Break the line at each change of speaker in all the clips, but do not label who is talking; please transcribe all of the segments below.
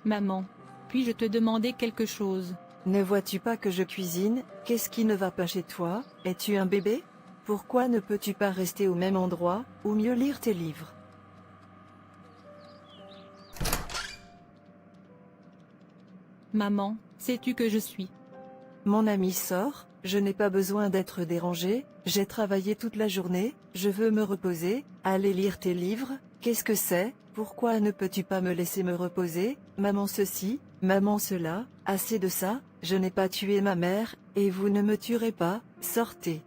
Maman, puis-je te demander quelque chose?
Ne vois-tu pas que je cuisine? Qu'est-ce qui ne va pas chez toi? Es-tu un bébé? Pourquoi ne peux-tu pas rester au même endroit, ou mieux lire tes livres?
Maman, sais-tu que je suis?
Mon ami sort, je n'ai pas besoin d'être dérangé, j'ai travaillé toute la journée, je veux me reposer, aller lire tes livres, qu'est-ce que c'est? Pourquoi ne peux-tu pas me laisser me reposer? Maman ceci, maman cela, assez de ça, je n'ai pas tué ma mère, et vous ne me tuerez pas, sortez.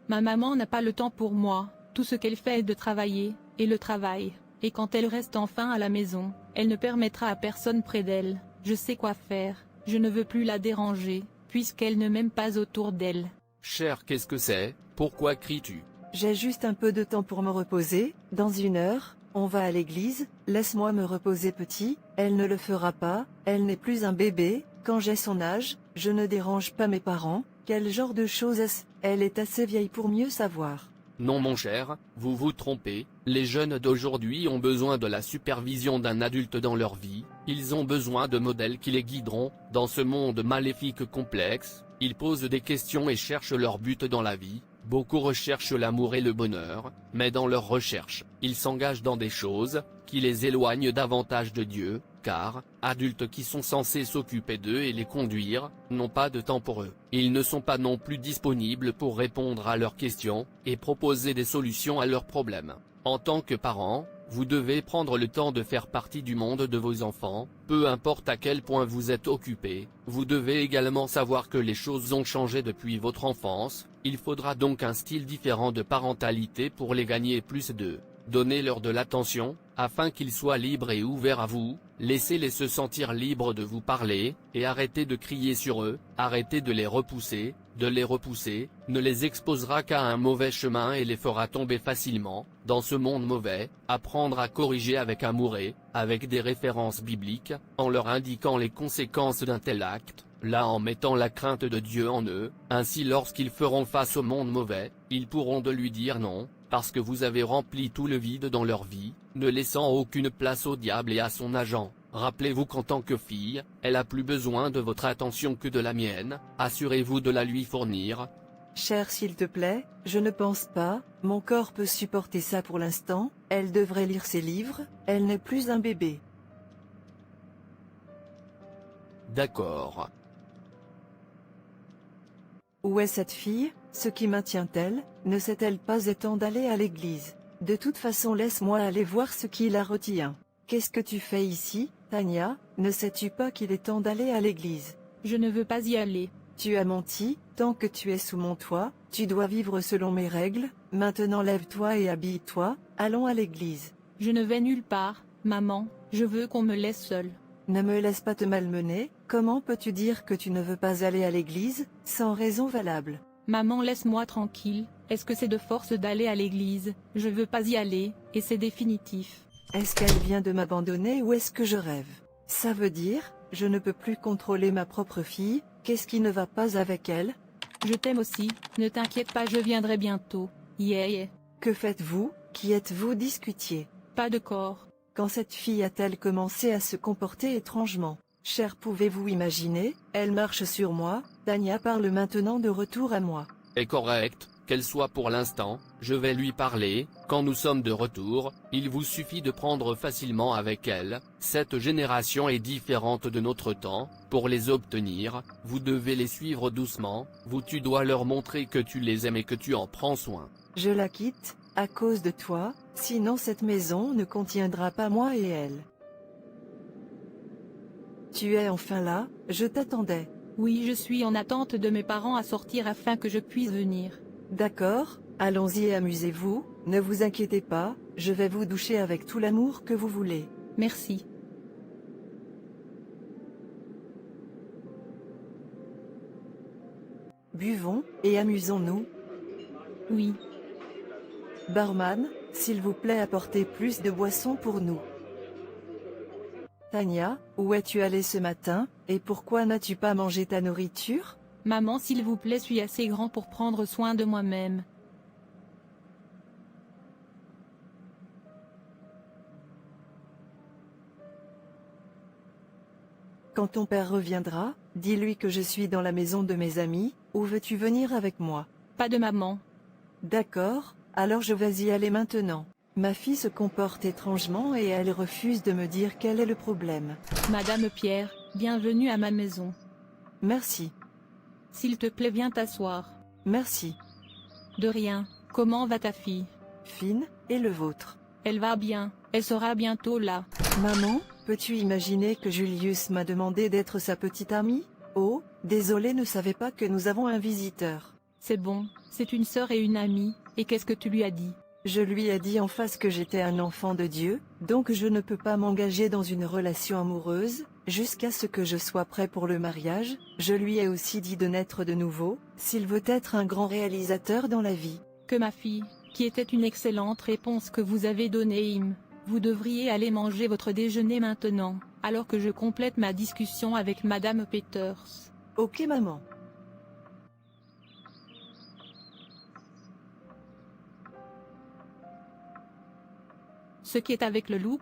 Ma maman n'a pas le temps pour moi, tout ce qu'elle fait est de travailler, et le travail. Et quand elle reste enfin à la maison, elle ne permettra à personne près d'elle. Je sais quoi faire, je ne veux plus la déranger, puisqu'elle ne m'aime pas autour d'elle.
Cher, qu'est-ce que c'est? Pourquoi cries-tu?
J'ai juste un peu de temps pour me reposer, dans 1 heure, on va à l'église, laisse-moi me reposer petit, elle ne le fera pas, elle n'est plus un bébé, quand j'ai son âge, je ne dérange pas mes parents, quel genre de chose est-ce? Elle est assez vieille pour mieux savoir.
Non mon cher, vous vous trompez, les jeunes d'aujourd'hui ont besoin de la supervision d'un adulte dans leur vie, ils ont besoin de modèles qui les guideront, dans ce monde maléfique complexe, ils posent des questions et cherchent leur but dans la vie, beaucoup recherchent l'amour et le bonheur, mais dans leur recherche, ils s'engagent dans des choses, qui les éloignent davantage de Dieu, car, adultes qui sont censés s'occuper d'eux et les conduire, n'ont pas de temps pour eux. Ils ne sont pas non plus disponibles pour répondre à leurs questions, et proposer des solutions à leurs problèmes. En tant que parents, vous devez prendre le temps de faire partie du monde de vos enfants, peu importe à quel point vous êtes occupés, vous devez également savoir que les choses ont changé depuis votre enfance, il faudra donc un style différent de parentalité pour les gagner plus d'eux. Donnez-leur de l'attention, afin qu'ils soient libres et ouverts à vous, laissez-les se sentir libres de vous parler, et arrêtez de crier sur eux, arrêtez de les repousser, ne les exposera qu'à un mauvais chemin et les fera tomber facilement, dans ce monde mauvais, apprendre à corriger avec amour et, avec des références bibliques, en leur indiquant les conséquences d'un tel acte, là en mettant la crainte de Dieu en eux, ainsi lorsqu'ils feront face au monde mauvais, ils pourront de lui dire non, parce que vous avez rempli tout le vide dans leur vie, ne laissant aucune place au diable et à son agent. Rappelez-vous qu'en tant que fille, elle a plus besoin de votre attention que de la mienne, assurez-vous de la lui fournir.
Cher s'il te plaît, je ne pense pas, mon corps peut supporter ça pour l'instant, elle devrait lire ses livres, elle n'est plus un bébé.
D'accord.
Où est cette fille? Ce qui maintient-elle? Ne sait-elle pas étant d'aller à l'église? De toute façon laisse-moi aller voir ce qui la retient. Qu'est-ce que tu fais ici, Tania? Ne sais-tu pas qu'il est temps d'aller à l'église?
Je ne veux pas y aller.
Tu as menti, tant que tu es sous mon toit, tu dois vivre selon mes règles, maintenant lève-toi et habille-toi, allons à l'église.
Je ne vais nulle part, maman, je veux qu'on me laisse seule.
Ne me laisse pas te malmener, comment peux-tu dire que tu ne veux pas aller à l'église, sans raison valable?
Maman, laisse-moi tranquille, est-ce que c'est de force d'aller à l'église? Je veux pas y aller, et c'est définitif.
Est-ce qu'elle vient de m'abandonner ou est-ce que je rêve? Ça veut dire, je ne peux plus contrôler ma propre fille, qu'est-ce qui ne va pas avec elle?
Je t'aime aussi, ne t'inquiète pas, je viendrai bientôt. Yeah.
Que faites-vous? Qui êtes-vous? Discutiez.
Pas de corps.
Quand cette fille a-t-elle commencé à se comporter étrangement? Cher, pouvez-vous imaginer? Elle marche sur moi, Tania parle maintenant de retour à moi.
Est correct, qu'elle soit pour l'instant, je vais lui parler, quand nous sommes de retour, il vous suffit de prendre facilement avec elle, cette génération est différente de notre temps, pour les obtenir, vous devez les suivre doucement, tu dois leur montrer que tu les aimes et que tu en prends soin.
Je la quitte, à cause de toi, sinon cette maison ne contiendra pas moi et elle. Tu es enfin là, je t'attendais.
Oui, je suis en attente de mes parents à sortir afin que je puisse venir.
D'accord, allons-y et amusez-vous, ne vous inquiétez pas, je vais vous doucher avec tout l'amour que vous voulez.
Merci.
Buvons, et amusons-nous.
Oui.
Barman, s'il vous plaît apportez plus de boissons pour nous. Tania, où es-tu allée ce matin, et pourquoi n'as-tu pas mangé ta nourriture?
Maman, s'il vous plaît, suis assez grand pour prendre soin de moi-même.
Quand ton père reviendra, dis-lui que je suis dans la maison de mes amis, ou veux-tu venir avec moi?
Pas de maman.
D'accord, alors je vais y aller maintenant. Ma fille se comporte étrangement et elle refuse de me dire quel est le problème.
Madame Pierre, bienvenue à ma maison.
Merci,
S'il te plaît, viens t'asseoir.
merci.
De rien. Comment va ta fille?
Fine, et le vôtre?
Elle va bien. Elle sera bientôt là.
Maman, peux-tu imaginer que Julius m'a demandé d'être sa petite amie? Oh, désolé, ne savais pas que nous avons un visiteur.
C'est bon, c'est une sœur et une amie. Et qu'est-ce que tu lui as dit?
Je lui ai dit en face que j'étais un enfant de Dieu, donc je ne peux pas m'engager dans une relation amoureuse, jusqu'à ce que je sois prêt pour le mariage. Je lui ai aussi dit de naître de nouveau, s'il veut être un grand réalisateur dans la vie.
Que ma fille, qui était une excellente réponse que vous avez donnée, Im. Vous devriez aller manger votre déjeuner maintenant, alors que je complète ma discussion avec Madame Peters.
Ok maman.
Ce qui est avec le look?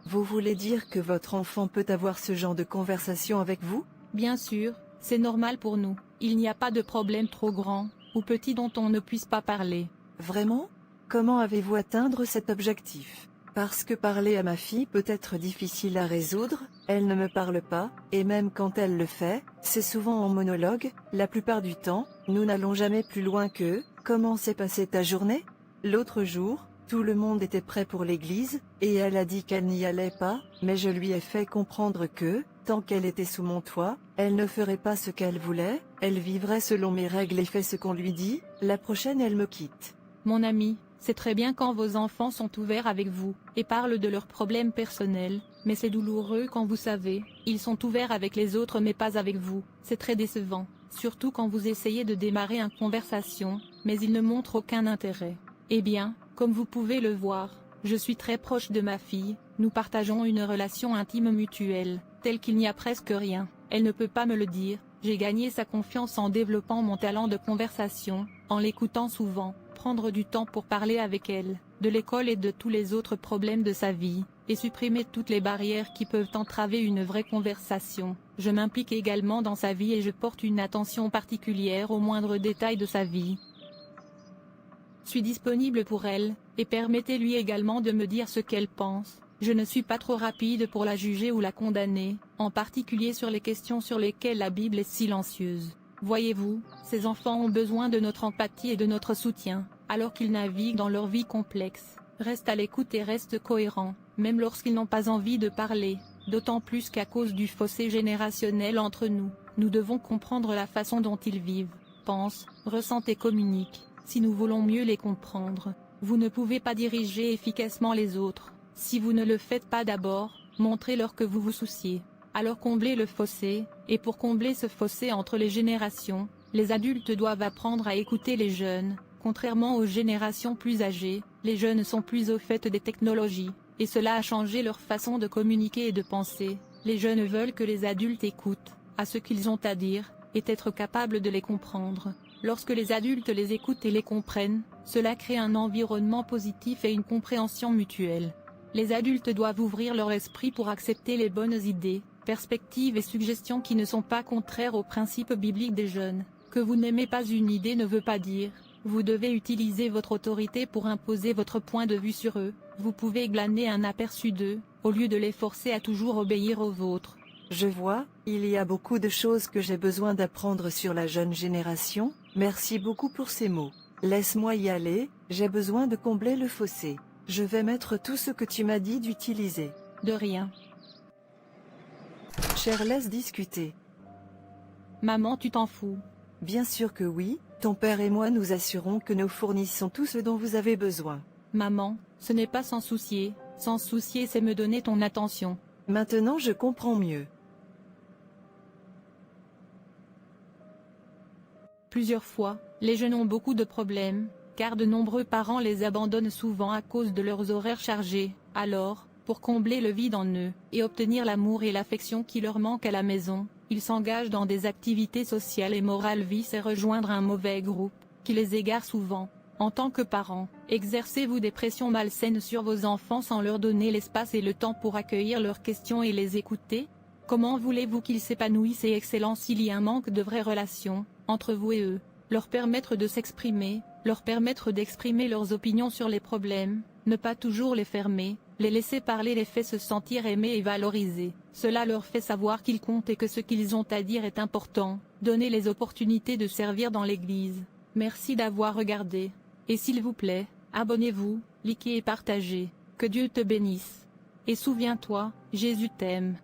Vous voulez dire que votre enfant peut avoir ce genre de conversation avec vous?
Bien sûr, c'est normal pour nous. Il n'y a pas de problème trop grand, ou petit dont on ne puisse pas parler.
Vraiment? Comment avez-vous atteindre cet objectif? Parce que parler à ma fille peut être difficile à résoudre, elle ne me parle pas, et même quand elle le fait, c'est souvent en monologue. La plupart du temps, nous n'allons jamais plus loin que « Comment s'est passée ta journée ?» L'autre jour, tout le monde était prêt pour l'église, et elle a dit qu'elle n'y allait pas, mais je lui ai fait comprendre que, tant qu'elle était sous mon toit, elle ne ferait pas ce qu'elle voulait, elle vivrait selon mes règles et fait ce qu'on lui dit. La prochaine elle me quitte.
Mon ami, c'est très bien quand vos enfants sont ouverts avec vous, et parlent de leurs problèmes personnels, mais c'est douloureux quand vous savez, ils sont ouverts avec les autres mais pas avec vous. C'est très décevant, surtout quand vous essayez de démarrer une conversation, mais ils ne montrent aucun intérêt. Eh bien, comme vous pouvez le voir, je suis très proche de ma fille, nous partageons une relation intime mutuelle, telle qu'il n'y a presque rien. Elle ne peut pas me le dire, j'ai gagné sa confiance en développant mon talent de conversation, en l'écoutant souvent, prendre du temps pour parler avec elle, de l'école et de tous les autres problèmes de sa vie, et supprimer toutes les barrières qui peuvent entraver une vraie conversation. Je m'implique également dans sa vie et je porte une attention particulière aux moindres détails de sa vie. Suis disponible pour elle, et permettez-lui également de me dire ce qu'elle pense. Je ne suis pas trop rapide pour la juger ou la condamner, en particulier sur les questions sur lesquelles la Bible est silencieuse. Voyez-vous, ces enfants ont besoin de notre empathie et de notre soutien, alors qu'ils naviguent dans leur vie complexe. Reste à l'écoute et reste cohérent, même lorsqu'ils n'ont pas envie de parler, d'autant plus qu'à cause du fossé générationnel entre nous, nous devons comprendre la façon dont ils vivent, pensent, ressentent et communiquent. Si nous voulons mieux les comprendre, vous ne pouvez pas diriger efficacement les autres. Si vous ne le faites pas d'abord, montrez-leur que vous vous souciez. Alors comblez le fossé, et pour combler ce fossé entre les générations, les adultes doivent apprendre à écouter les jeunes. Contrairement aux générations plus âgées, les jeunes sont plus au fait des technologies, et cela a changé leur façon de communiquer et de penser. Les jeunes veulent que les adultes écoutent à ce qu'ils ont à dire, et être capables de les comprendre. Lorsque les adultes les écoutent et les comprennent, cela crée un environnement positif et une compréhension mutuelle. Les adultes doivent ouvrir leur esprit pour accepter les bonnes idées, perspectives et suggestions qui ne sont pas contraires aux principes bibliques des jeunes. Que vous n'aimez pas une idée ne veut pas dire vous devez utiliser votre autorité pour imposer votre point de vue sur eux. Vous pouvez glaner un aperçu d'eux, au lieu de les forcer à toujours obéir aux vôtres.
Je vois, il y a beaucoup de choses que j'ai besoin d'apprendre sur la jeune génération. Merci beaucoup pour ces mots. Laisse-moi y aller, j'ai besoin de combler le fossé. Je vais mettre tout ce que tu m'as dit d'utiliser.
De rien.
Cher, laisse discuter.
Maman, tu t'en fous.
Bien sûr que oui, ton père et moi nous assurons que nous fournissons tout ce dont vous avez besoin.
Maman, ce n'est pas s'en soucier. S'en soucier, c'est me donner ton attention.
Maintenant je comprends mieux.
Plusieurs fois, les jeunes ont beaucoup de problèmes, car de nombreux parents les abandonnent souvent à cause de leurs horaires chargés. Alors, pour combler le vide en eux, et obtenir l'amour et l'affection qui leur manquent à la maison, ils s'engagent dans des activités sociales et morales vices et rejoindre un mauvais groupe, qui les égare souvent. En tant que parents, exercez-vous des pressions malsaines sur vos enfants sans leur donner l'espace et le temps pour accueillir leurs questions et les écouter? Comment voulez-vous qu'ils s'épanouissent et excellent s'il y a un manque de vraies relations entre vous et eux? Leur permettre de s'exprimer, leur permettre d'exprimer leurs opinions sur les problèmes, ne pas toujours les fermer, les laisser parler les fait se sentir aimés et valorisés. Cela leur fait savoir qu'ils comptent et que ce qu'ils ont à dire est important. Donnez les opportunités de servir dans l'église. Merci d'avoir regardé. Et s'il vous plaît, abonnez-vous, likez et partagez. Que Dieu te bénisse. Et souviens-toi, Jésus t'aime.